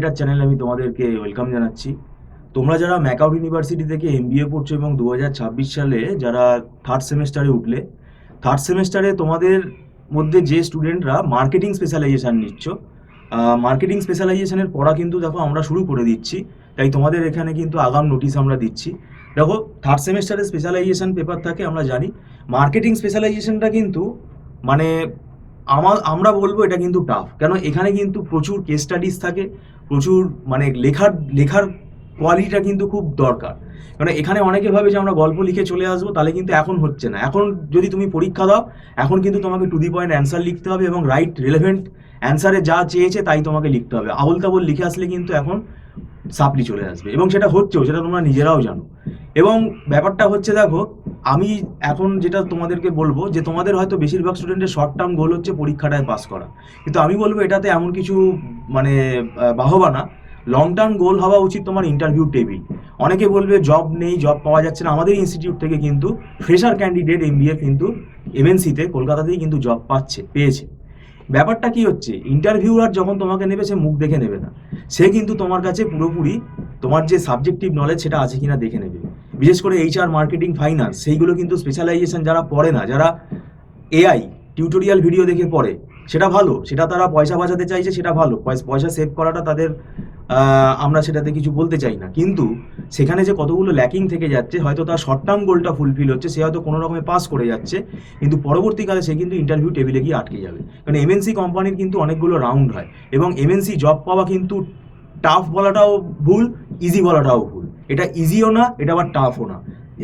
Writer চ্যানেলে আমি তোমাদেরকে ওয়েলকাম জানাচ্ছি। তোমরা যারা ম্যাকআউট ইউনিভার্সিটি থেকে এমবিএ পড়ছো এবং 2026 সালে যারা থার্ড সেমেস্টারে উঠলে, থার্ড সেমেস্টারে তোমাদের মধ্যে যে স্টুডেন্টরা মার্কেটিং স্পেশালাইজেশন নিচ্ছ, মার্কেটিং স্পেশালাইজেশনের পড়া কিন্তু দেখো আমরা শুরু করে দিচ্ছি। তাই তোমাদের এখানে কিন্তু আগাম নোটিশ আমরা দিচ্ছি। দেখো, থার্ড সেমেস্টারে স্পেশালাইজেশন পেপার থাকে আমরা জানি। মার্কেটিং স্পেশালাইজেশনটা কিন্তু মানে আমরা বলবো এটা কিন্তু টাফ, কেন এখানে কিন্তু প্রচুর কেস স্টাডিজ থাকে, প্রচুর মানে লেখার লেখার কোয়ালিটিটা কিন্তু খুব দরকার। কারণ এখানে অনেকে ভাবে যে আমরা গল্প লিখে চলে আসবো, তাহলে কিন্তু এখন হচ্ছে না। এখন যদি তুমি পরীক্ষা দাও, এখন কিন্তু তোমাকে টু দি পয়েন্ট অ্যান্সার লিখতে হবে এবং রাইট রিলেভেন্ট অ্যান্সারে যা চেয়েছে তাই তোমাকে লিখতে হবে। আবল তাবল লিখে আসলে কিন্তু এখন সাপ্লি চলে আসবে, এবং সেটা হচ্ছেও, সেটা তোমরা নিজেরাও জানো। এবং ব্যাপারটা হচ্ছে, দেখো, আমি এখন যেটা তোমাদেরকে বলবো যে তোমাদের হয়তো বেশিরভাগ স্টুডেন্টের শর্ট টার্ম গোল হচ্ছে পরীক্ষাটায় পাস করা, কিন্তু আমি বলবো এটাতে এমন কিছু মানে বাহবা না। লং টার্ম গোল হওয়া উচিত তোমার ইন্টারভিউ টেবিল। অনেকে বলবে জব নেই, জব পাওয়া যাচ্ছে না। আমাদের ইনস্টিটিউট থেকে কিন্তু ফ্রেশার ক্যান্ডিডেট এমবিএ কিন্তু এমএনসিতে কলকাতাতেই কিন্তু জব পেয়েছে। ব্যাপারটা কি হচ্ছে, ইন্টারভিউয়ার যখন তোমাকে নেবে সে মুখ দেখে নেবে না, সে কিন্তু তোমার কাছে পুরোপুরি তোমার যে সাবজেক্টিভ নলেজ সেটা আছে কিনা দেখে নেবে। বিশেষ করে এইচআর, মার্কেটিং, ফাইন্যান্স, সেইগুলো কিন্তু স্পেশালাইজেশন যারা পড়ে না, যারা এআই টিউটোরিয়াল ভিডিও দেখে পড়ে, সেটা ভালো, সেটা তারা পয়সা বাঁচাতে চাইছে, সেটা ভালো, পয়সা সেভ করাটা তাদের আমরা সেটাতে কিছু বলতে চাই না। কিন্তু সেখানে যে কতগুলো ল্যাকিং থেকে যাচ্ছে, হয়তো তার শর্ট টার্ম গোলটা ফুলফিল হচ্ছে, সে হয়তো কোনো রকমে পাস করে যাচ্ছে, কিন্তু পরবর্তীকালে সে কিন্তু ইন্টারভিউ টেবিলে গিয়ে আটকে যাবে। কারণ এমএনসি কোম্পানির কিন্তু অনেকগুলো রাউন্ড হয়, এবং এমএনসি জব পাওয়া কিন্তু টাফ বলাটাও ভুল, ইজি বলাটাও ভুল। এটা ইজিও না, এটা আবার টাফও না।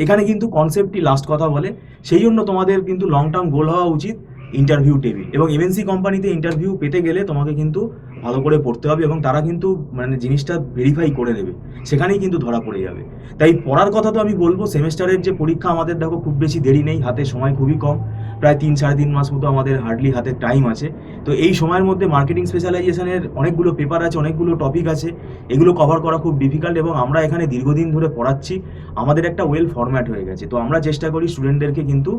এখানে কিন্তু কনসেপ্টই লাস্ট কথা বলে। সেই জন্য তোমাদের কিন্তু লং টার্ম গোল হওয়া উচিত ইন্টারভিউ টেবিল। এবং এমএনসি কোম্পানিতে ইন্টারভিউ পেতে গেলে তোমাকে কিন্তু ভালো করে পড়তে হবে, এবং তারা কিন্তু মানে জিনিসটা ভেরিফাই করে নেবে, সেখানেই কিন্তু ধরা পড়ে যাবে। তাই পড়ার কথা তো আমি বলবো, সেমেস্টারের যে পরীক্ষা আমাদের দেখো খুব বেশি দেরি নেই, হাতে সময় খুবই কম, প্রায় 3-3.5 মাস মতো আমাদের হার্ডলি হাতে টাইম আছে। তো এই সময়ের মধ্যে মার্কেটিং স্পেশালাইজেশনের অনেকগুলো পেপার আছে, অনেকগুলো টপিক আছে, এগুলো কভার করা খুব ডিফিকাল্ট, এবং আমরা এখানে দীর্ঘদিন ধরে পড়াচ্ছি। আমাদের একটা ওয়েল ফরম্যাট হয়ে গেছে। তো আমরা চেষ্টা করি স্টুডেন্টদেরকে কিন্তু,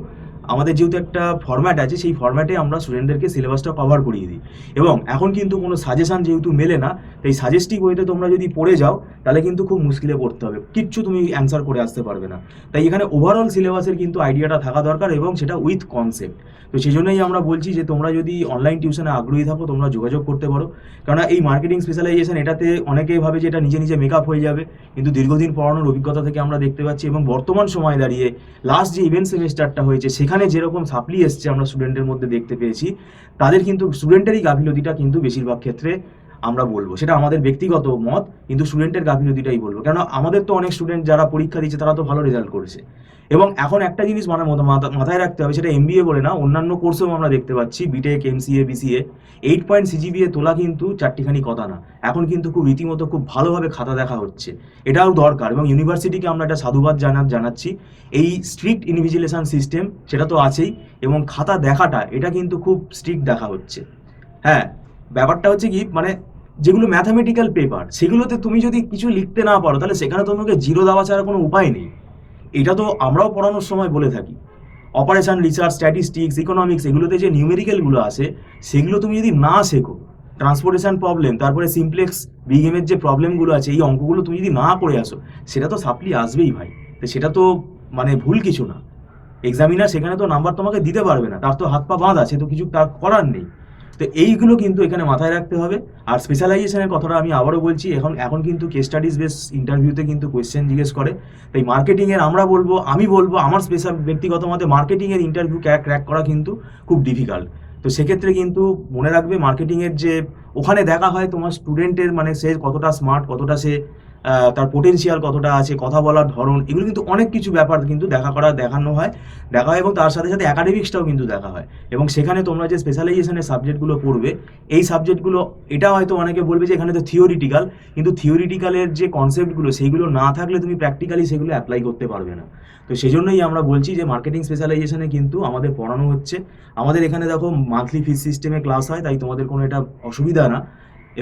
আমাদের যেহেতু একটা ফরম্যাট আছে, সেই ফরম্যাটে আমরা স্টুডেন্টদেরকে সিলেবাসটা কভার করিয়ে দিই। এবং এখন কিন্তু কোনো সাজেশন যেহেতু মেলে না, তাই সাজেস্টিভ ওয়েতে তোমরা যদি পড়ে যাও, তাহলে কিন্তু খুব মুশকিলে পড়তে হবে, কিচ্ছু তুমি অ্যান্সার করে আসতে পারবে না। তাই এখানে ওভারঅল সিলেবাসের কিন্তু আইডিয়াটা থাকা দরকার, এবং সেটা উইথ কনসেপ্ট। তো সেই জন্যই আমরা বলছি যে তোমরা যদি অনলাইন টিউশনে আগ্রহী থাকো, তোমরা যোগাযোগ করতে পারো। কারণ এই মার্কেটিং স্পেশালাইজেশন, এটাতে অনেকেই ভাবে যে এটা নিজে নিজে মেকআপ হয়ে যাবে, কিন্তু দীর্ঘদিন পড়ানোর অভিজ্ঞতা থেকে আমরা দেখতে পাচ্ছি, এবং বর্তমান সময় দাঁড়িয়ে লাস্ট যে ইভেন্ট সেমিস্টারটা হয়েছে, সেখানে যেরকম সাপ্লি এসছে আমরা স্টুডেন্টের মধ্যে দেখতে পেয়েছি, তাদের কিন্তু স্টুডেন্টেরই গাফিলতিটা কিন্তু বেশিরভাগ ক্ষেত্রে আমরা বলবো, সেটা আমাদের ব্যক্তিগত মত, কিন্তু স্টুডেন্টের গাফিলতিটাই বলবো। কেন আমাদের তো অনেক স্টুডেন্ট যারা পরীক্ষা দিচ্ছে তারা তো ভালো রেজাল্ট করেছে। এবং এখন একটা জিনিস মাথায় রাখতে হবে, সেটা এমবিএ বলে না, অন্যান্য কোর্সেও আমরা দেখতে পাচ্ছি, BTech, MCA, BCA, 8 point CGPA তোলা কিন্তু চারটিখানি কথা না। এখন কিন্তু খুব রীতিমতো খুব ভালোভাবে খাতা দেখা হচ্ছে, এটাও দরকার। এবং ইউনিভার্সিটিকে আমরা একটা সাধুবাদ জানাচ্ছি। এই স্ট্রিক্ট ইনভিজিলেশন সিস্টেম সেটা তো আছেই, এবং খাতা দেখাটা এটা কিন্তু খুব স্ট্রিক্ট দেখা হচ্ছে। হ্যাঁ, ব্যাপারটা হচ্ছে কি, মানে যেগুলো ম্যাথামেটিক্যাল পেপার, সেগুলোতে তুমি যদি কিছু লিখতে না পারো, তাহলে সেখানে তোমাকে জিরো দেওয়া ছাড়া কোনো উপায় নেই। এটা তো আমরাও পড়ানোর সময় বলে থাকি। অপারেশন, রিসার্চ, স্ট্যাটিস্টিক্স, ইকোনমিক্স, এগুলোতে যে নিউমেরিক্যালগুলো আছে, সেগুলো তুমি যদি না শেখো, ট্রান্সপোর্টেশন প্রবলেম, তারপরে সিমপ্লেক্স বিগ এমের যে প্রবলেমগুলো আছে, এই অঙ্কগুলো তুমি যদি না করে আসো, সেটা তো সাপ্লি আসবেই ভাই। তো সেটা তো মানে ভুল কিছু না। এক্সামিনার সেখানে তো নাম্বার তোমাকে দিতে পারবে না, তার তো হাত পা বাঁধা, সে তো কিছু তার করার নেই। তো এইগুলো কিন্তু এখানে মাথায় রাখতে হবে। আর স্পেশালাইজেশনের কথাটা আমি আবারও বলছি, এখন এখন কিন্তু কেস স্টাডিজ বেস ইন্টারভিউতে কিন্তু কোয়েশ্চেন জিজ্ঞেস করে। তাই মার্কেটিংয়ের আমি বলবো আমার স্পেশাল ব্যক্তিগত মতে, মার্কেটিংয়ের ইন্টারভিউ ক্র্যাক করা কিন্তু খুব ডিফিকাল্ট। তো সেক্ষেত্রে কিন্তু মনে রাখবে, মার্কেটিংয়ের যে ওখানে দেখা হয় তোমার স্টুডেন্টের, মানে সে কতটা স্মার্ট, কতটা সে তার পোটেনশিয়াল কতটা আছে, কথা বলার ধরন, এগুলো কিন্তু অনেক কিছু ব্যাপার কিন্তু দেখানো হয়, এবং তার সাথে সাথে অ্যাকাডেমিক্সটাও কিন্তু দেখা হয়। এবং সেখানে তোমরা যে স্পেশালাইজেশনের সাবজেক্টগুলো পড়বে, এই সাবজেক্টগুলো, এটা হয়তো অনেকে বলবে যে এখানে তো থিওরিটিক্যাল, কিন্তু থিওরিটিক্যালের যে কনসেপ্টগুলো, সেইগুলো না থাকলে তুমি প্র্যাকটিক্যালি সেগুলো অ্যাপ্লাই করতে পারবে না। তো সেই জন্যই আমরা বলছি যে মার্কেটিং স্পেশালাইজেশনে কিন্তু আমাদের পড়ানো হচ্ছে। আমাদের এখানে দেখো মান্থলি ফিস সিস্টেমে ক্লাস হয়, তাই তোমাদের কোনো এটা অসুবিধা না।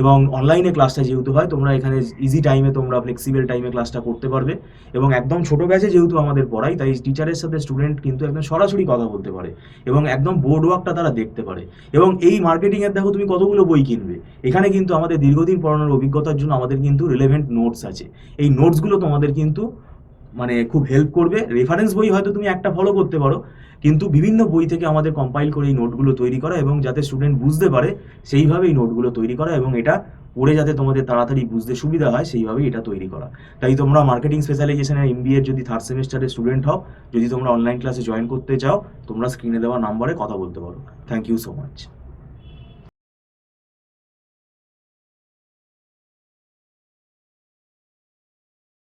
এবং অনলাইনে ক্লাসটা যেহেতু হয়, তোমরা এখানে ইজি টাইমে, তোমরা ফ্লেক্সিবল টাইমে ক্লাসটা করতে পারবে। এবং একদম ছোট ব্যাচে যেহেতু আমাদের পড়াই, তাই টিচারের সাথে স্টুডেন্ট কিন্তু একদম সরাসরি কথা বলতে পারে এবং একদম বোর্ড ওয়ার্কটা তারা দেখতে পারে। এবং এই মার্কেটিংয়ের দেখো তুমি কতগুলো বই কিনবে, এখানে কিন্তু আমাদের দীর্ঘদিন পড়ানোর অভিজ্ঞতার জন্য আমাদের কিন্তু রিলেভেন্ট নোটস আছে। এই নোটসগুলো তোমাদের কিন্তু মানে খুব হেল্প করবে। রেফারেন্স বই হয়তো তুমি একটা ফলো করতে পারো, কিন্তু বিভিন্ন বই থেকে আমাদের কম্পাইল করে এই নোটগুলো তৈরি করা এবং যাতে স্টুডেন্ট বুঝতে পারে সেইভাবে এই নোটগুলো তৈরি করা, এবং এটা পড়ে যাতে তোমাদের তাড়াতাড়ি বুঝতে সুবিধা হয় সেইভাবেই এটা তৈরি করা। তাই তোমরা মার্কেটিং স্পেশালাইজেশনের এমবিএ যদি থার্ড সেমিস্টারের স্টুডেন্ট হও, যদি তোমরা অনলাইন ক্লাসে জয়েন করতে চাও, তোমরা স্ক্রিনে দেওয়া নাম্বারে কথা বলতে পারো। Thank you so much.